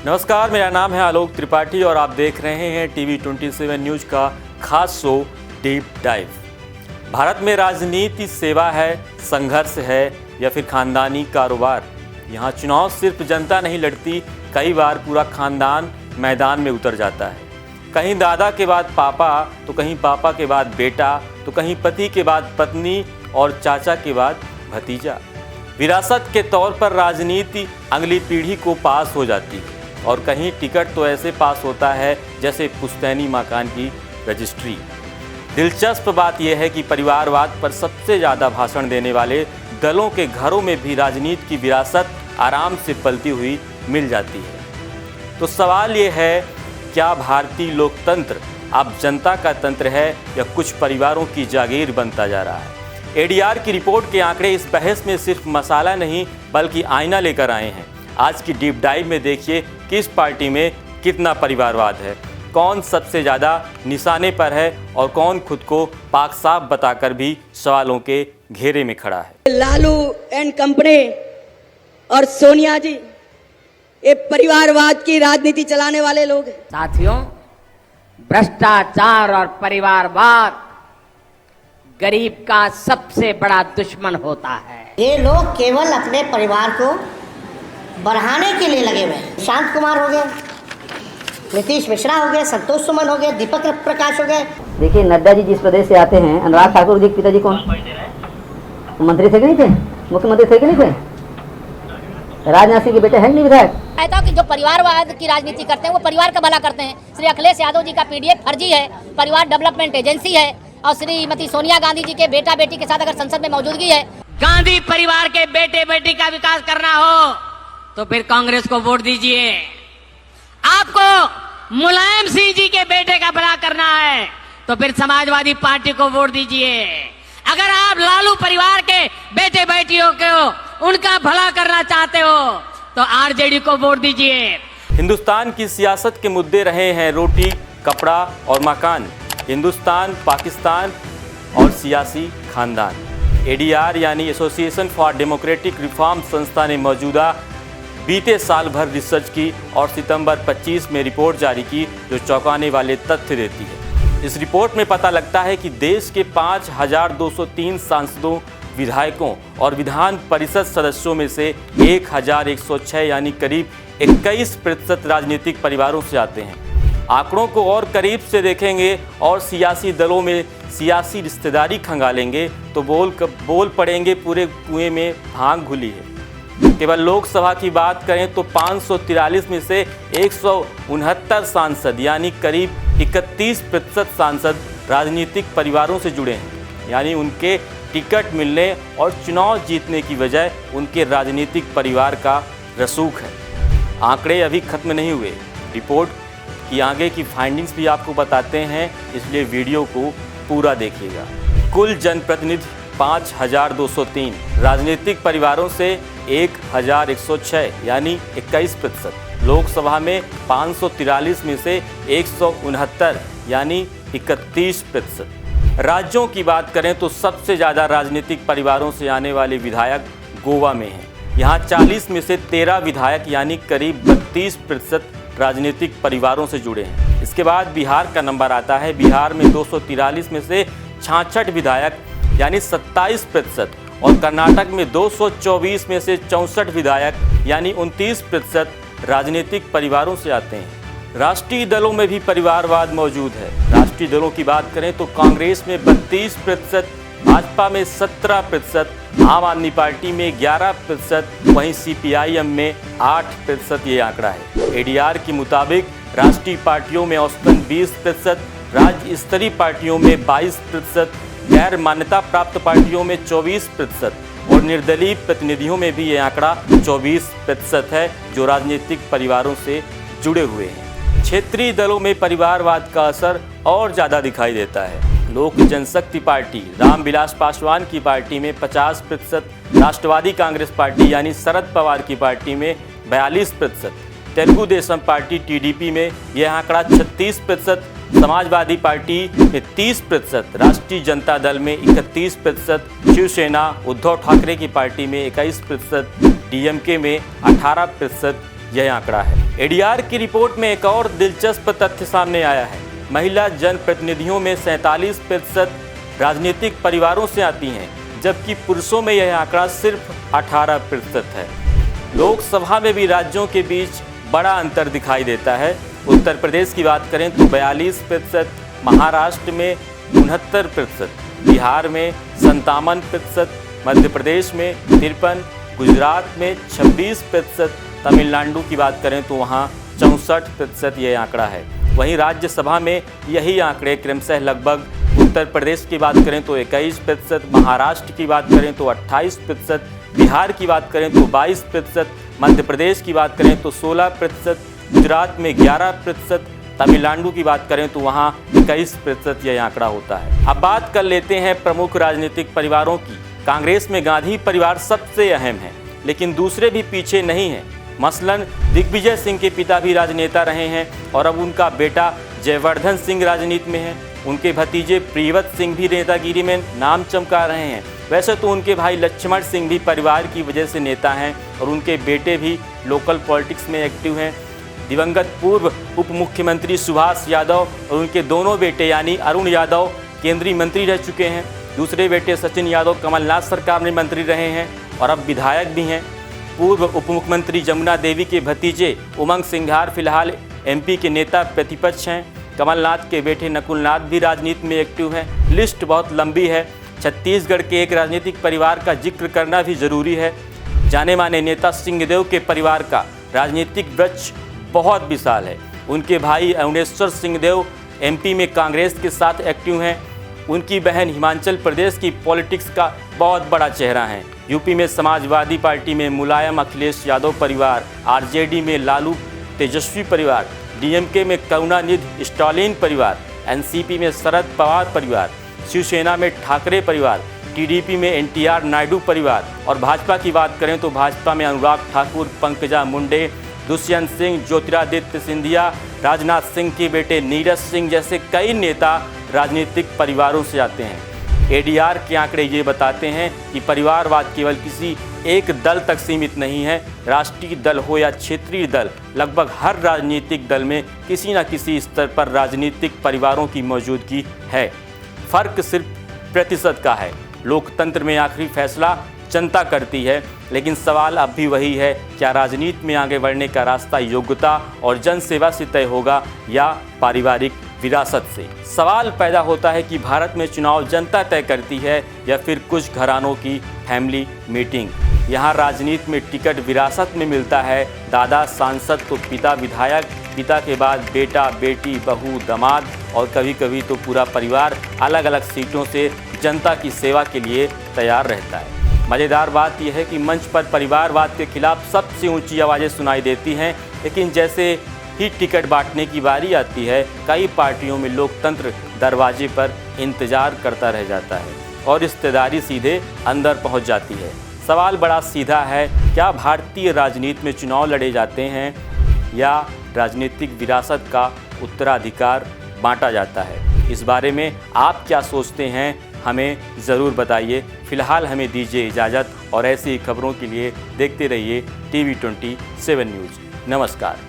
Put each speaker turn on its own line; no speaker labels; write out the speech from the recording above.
नमस्कार, मेरा नाम है आलोक त्रिपाठी और आप देख रहे हैं टीवी 27 न्यूज़ का खास शो डीप डाइव। भारत में राजनीति सेवा है, संघर्ष है या फिर खानदानी कारोबार। यहाँ चुनाव सिर्फ जनता नहीं लड़ती, कई बार पूरा खानदान मैदान में उतर जाता है। कहीं दादा के बाद पापा, तो कहीं पापा के बाद बेटा, तो कहीं पति के बाद पत्नी और चाचा के बाद भतीजा। विरासत के तौर पर राजनीति अगली पीढ़ी को पास हो जाती है और कहीं टिकट तो ऐसे पास होता है जैसे पुश्तैनी मकान की रजिस्ट्री। दिलचस्प बात यह है कि परिवारवाद पर सबसे ज़्यादा भाषण देने वाले दलों के घरों में भी राजनीति की विरासत आराम से पलती हुई मिल जाती है। तो सवाल ये है, क्या भारतीय लोकतंत्र अब जनता का तंत्र है या कुछ परिवारों की जागीर बनता जा रहा है? एडीआर की रिपोर्ट के आंकड़े इस बहस में सिर्फ मसाला नहीं बल्कि आईना लेकर आए हैं। आज की डीप डाइव में देखिए किस पार्टी में कितना परिवारवाद है, कौन सबसे ज़्यादा निशाने पर है और कौन खुद को पाक साफ बताकर भी सवालों के घेरे में खड़ा है।
लालू एंड कंपनी और सोनिया जी ये परिवारवाद की राजनीति चलाने वाले लोग हैं।
साथियों, भ्रष्टाचार और परिवारवाद गरीब का सबसे बड़ा दुश्मन होता है।
ये लोग केवल अपने परिवार को बढ़ाने के लिए लगे हुए हैं। शांत कुमार हो गए, नीतीश मिश्रा हो गए, संतोष सुमन हो गए, दीपक प्रकाश हो गए।
देखिए, नड्डा जी जिस प्रदेश से आते हैं, अनुराग ठाकुर जी के पिताजी कौन मंत्री थे कि नहीं थे, मुख्यमंत्री थे कि नहीं थे? राजनाथ सिंह के बेटे हैं नहीं विधायक?
कहता कि जो परिवारवाद की राजनीति करते हैं वो परिवार का भला करते हैं। श्री अखिलेश यादव जी का पीडीएफ फर्जी है, परिवार डेवलपमेंट एजेंसी है और श्रीमती सोनिया गांधी जी के बेटा बेटी के साथ अगर संसद में मौजूदगी है।
गांधी परिवार के बेटे बेटी का विकास करना हो तो फिर कांग्रेस को वोट दीजिए। आपको मुलायम सिंह जी के बेटे का भला करना है तो फिर समाजवादी पार्टी को वोट दीजिए। अगर आप लालू परिवार के बेटे बेटियों को उनका भला करना चाहते हो तो आरजेडी को वोट दीजिए।
हिंदुस्तान की सियासत के मुद्दे रहे हैं रोटी, कपड़ा और मकान, हिंदुस्तान, पाकिस्तान और सियासी खानदान। एडीआर यानी एसोसिएशन फॉर डेमोक्रेटिक रिफॉर्म संस्था ने मौजूदा बीते साल भर रिसर्च की और सितंबर 25 में रिपोर्ट जारी की जो चौंकाने वाले तथ्य देती है। इस रिपोर्ट में पता लगता है कि देश के 5203 सांसदों, विधायकों और विधान परिषद सदस्यों में से 1106 यानी करीब 21% राजनीतिक परिवारों से आते हैं। आंकड़ों को और करीब से देखेंगे और सियासी दलों में सियासी रिश्तेदारी खंगालेंगे तो बोल पड़ेंगे पूरे कुएं में भांग घुली है। केवल लोकसभा की बात करें तो 543 में से 169 सांसद यानी करीब 31% सांसद राजनीतिक परिवारों से जुड़े हैं, यानी उनके टिकट मिलने और चुनाव जीतने की वजह उनके राजनीतिक परिवार का रसूख है। आंकड़े अभी खत्म नहीं हुए, रिपोर्ट की आगे की फाइंडिंग्स भी आपको बताते हैं, इसलिए वीडियो को पूरा देखिएगा। कुल जनप्रतिनिधि 5203, राजनीतिक परिवारों से 1106 यानी 21%, लोकसभा में 543 में से 169 यानी 31%। राज्यों की बात करें तो सबसे ज़्यादा राजनीतिक परिवारों से आने वाले विधायक गोवा में हैं। यहाँ 40 में से 13 विधायक यानी करीब 32% राजनीतिक परिवारों से जुड़े हैं। इसके बाद बिहार का नंबर आता है। बिहार में 243 में से 66 विधायक यानी 27% और कर्नाटक में 224 में से 64 विधायक यानी 29% राजनीतिक परिवारों से आते हैं। राष्ट्रीय दलों में भी परिवारवाद मौजूद है। राष्ट्रीय दलों की बात करें तो कांग्रेस में 32%, भाजपा में 17%, आम आदमी पार्टी में 11%, वहीं सीपीआईएम में 8% ये आंकड़ा है। एडीआर के मुताबिक राष्ट्रीय पार्टियों में औसतन 20%, राज्य स्तरीय पार्टियों में 22%, गैर मान्यता प्राप्त पार्टियों में 24% और निर्दलीय प्रतिनिधियों में भी ये आंकड़ा 24% है जो राजनीतिक परिवारों से जुड़े हुए हैं। क्षेत्रीय दलों में परिवारवाद का असर और ज़्यादा दिखाई देता है। लोक जनशक्ति पार्टी रामविलास पासवान की पार्टी में 50%, राष्ट्रवादी कांग्रेस पार्टी यानी शरद पवार की पार्टी में 42%, तेलुगु देशम पार्टी टीडीपी में यह आंकड़ा 36%, समाजवादी पार्टी में 30%, राष्ट्रीय जनता दल में 31%, शिवसेना उद्धव ठाकरे की पार्टी में 21%, डीएमके में 18%, यह आंकड़ा है। एडीआर की रिपोर्ट में एक और दिलचस्प तथ्य सामने आया है। महिला जनप्रतिनिधियों में 47% राजनीतिक परिवारों से आती हैं, जबकि पुरुषों में यह आंकड़ा सिर्फ 18% है। लोकसभा में भी राज्यों के बीच बड़ा अंतर दिखाई देता है। उत्तर प्रदेश की बात करें तो 42%, महाराष्ट्र में 69%, बिहार में 57%, मध्य प्रदेश में 53%, गुजरात में 26%, तमिलनाडु की बात करें तो वहाँ 64% यह आंकड़ा है। वहीं राज्यसभा में यही आंकड़े क्रमशः लगभग उत्तर प्रदेश की बात करें तो 21%, महाराष्ट्र की बात करें तो 28%, बिहार की बात करें तो 22%, मध्य प्रदेश की बात करें तो 16%, गुजरात में 11%, तमिलनाडु की बात करें तो वहाँ 21% यह आंकड़ा होता है। अब बात कर लेते हैं प्रमुख राजनीतिक परिवारों की। कांग्रेस में गांधी परिवार सबसे अहम है, लेकिन दूसरे भी पीछे नहीं हैं। मसलन दिग्विजय सिंह के पिता भी राजनेता रहे हैं और अब उनका बेटा जयवर्धन सिंह राजनीति में है। उनके भतीजे प्रियव्रत सिंह भी नेतागिरी में नाम चमका रहे हैं। वैसे तो उनके भाई लक्ष्मण सिंह भी परिवार की वजह से नेता हैं और उनके बेटे भी लोकल पॉलिटिक्स में एक्टिव हैं। दिवंगत पूर्व उप मुख्यमंत्री सुभाष यादव और उनके दोनों बेटे यानी अरुण यादव केंद्रीय मंत्री रह चुके हैं। दूसरे बेटे सचिन यादव कमलनाथ सरकार में मंत्री रहे हैं और अब विधायक भी हैं। पूर्व उप मुख्यमंत्री जमुना देवी के भतीजे उमंग सिंघार फिलहाल एमपी के नेता प्रतिपक्ष हैं। कमलनाथ के बेटे नकुलनाथ भी राजनीति में एक्टिव हैं। लिस्ट बहुत लंबी है। छत्तीसगढ़ के एक राजनीतिक परिवार का जिक्र करना भी जरूरी है। जाने माने नेता सिंहदेव के परिवार का राजनीतिक वृक्ष बहुत विशाल है। उनके भाई अरुणेश्वर सिंहदेव एमपी में कांग्रेस के साथ एक्टिव हैं। उनकी बहन हिमाचल प्रदेश की पॉलिटिक्स का बहुत बड़ा चेहरा है। यूपी में समाजवादी पार्टी में मुलायम अखिलेश यादव परिवार, आरजेडी में लालू तेजस्वी परिवार, डीएमके में करुणानिधि स्टालिन परिवार, एनसीपी में शरद पवार परिवार, शिवसेना में ठाकरे परिवार, टीडीपी में एनटीआर नायडू परिवार और भाजपा की बात करें तो भाजपा में अनुराग ठाकुर, पंकजा मुंडे, दुष्यंत सिंह, ज्योतिरादित्य सिंधिया, राजनाथ सिंह के बेटे नीरज सिंह जैसे कई नेता राजनीतिक परिवारों से आते हैं। एडीआर के आंकड़े ये बताते हैं कि परिवारवाद केवल किसी एक दल तक सीमित नहीं है। राष्ट्रीय दल हो या क्षेत्रीय दल, लगभग हर राजनीतिक दल में किसी न किसी स्तर पर राजनीतिक परिवारों की मौजूदगी है। फर्क सिर्फ प्रतिशत का है। लोकतंत्र में आखिरी फैसला जनता करती है, लेकिन सवाल अब भी वही है, क्या राजनीति में आगे बढ़ने का रास्ता योग्यता और जनसेवा से तय होगा या पारिवारिक विरासत से? सवाल पैदा होता है कि भारत में चुनाव जनता तय करती है या फिर कुछ घरानों की फैमिली मीटिंग। यहाँ राजनीति में टिकट विरासत में मिलता है। दादा सांसद तो पिता विधायक, पिता के बाद बेटा, बेटी, बहू, दामाद और कभी कभी तो पूरा परिवार अलग अलग सीटों से जनता की सेवा के लिए तैयार रहता है। मज़ेदार बात यह है कि मंच पर परिवारवाद के खिलाफ सबसे ऊंची आवाज़ें सुनाई देती हैं, लेकिन जैसे ही टिकट बांटने की बारी आती है, कई पार्टियों में लोकतंत्र दरवाजे पर इंतजार करता रह जाता है और रिश्तेदारी सीधे अंदर पहुंच जाती है। सवाल बड़ा सीधा है, क्या भारतीय राजनीति में चुनाव लड़े जाते हैं या राजनीतिक विरासत का उत्तराधिकार बांटा जाता है? इस बारे में आप क्या सोचते हैं, हमें ज़रूर बताइए। फिलहाल हमें दीजिए इजाज़त और ऐसी खबरों के लिए देखते रहिए TV27 न्यूज़। नमस्कार।